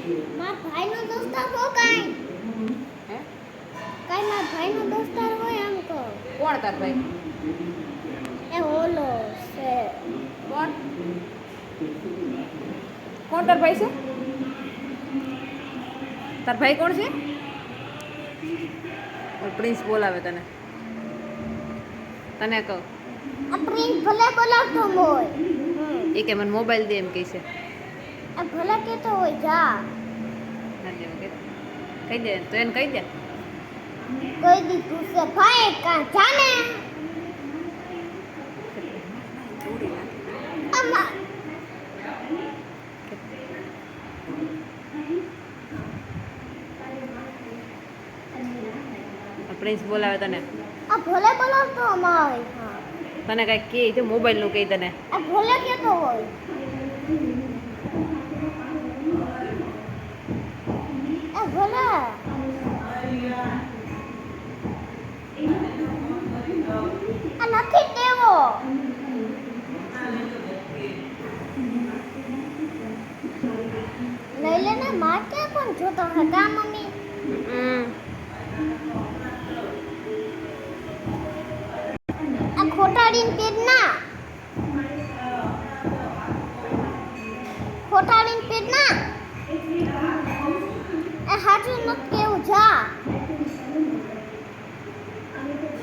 મારા ભાઈનો દોસ્તાર હો કાઈ હે કાઈ મારા ભાઈનો દોસ્તાર હોય આમ કહો કોણ તાર ભાઈ એ ઓલો છે કોણ કોણ તાર ભાઈ છે તાર ભાઈ કોણ છે પ્રિન્સ બોલાવે તને તને કહું આ પ્રિન્સ ભલે બોલાવતો હોય એ કે મને મોબાઈલ દે એમ કહે છે આ ભલે કેતો હોય જા ના દે કે કહી દે તો એને કહી દે કોઈ દીધું છે ભાઈ કા જાને આમાં પ્રિન્સ બોલાવે તને આ ભલે બોલાવતો અમાય હા તને કાંઈક કહે છે મોબાઈલનું કહી તને આ ભલે કેતો હોય આ ભલે આ નથી દેવો લઈ લેને માર કે પણ જોતો હતા મમ્મી આ ખોટાડીને તેજ ના ખોટાડીને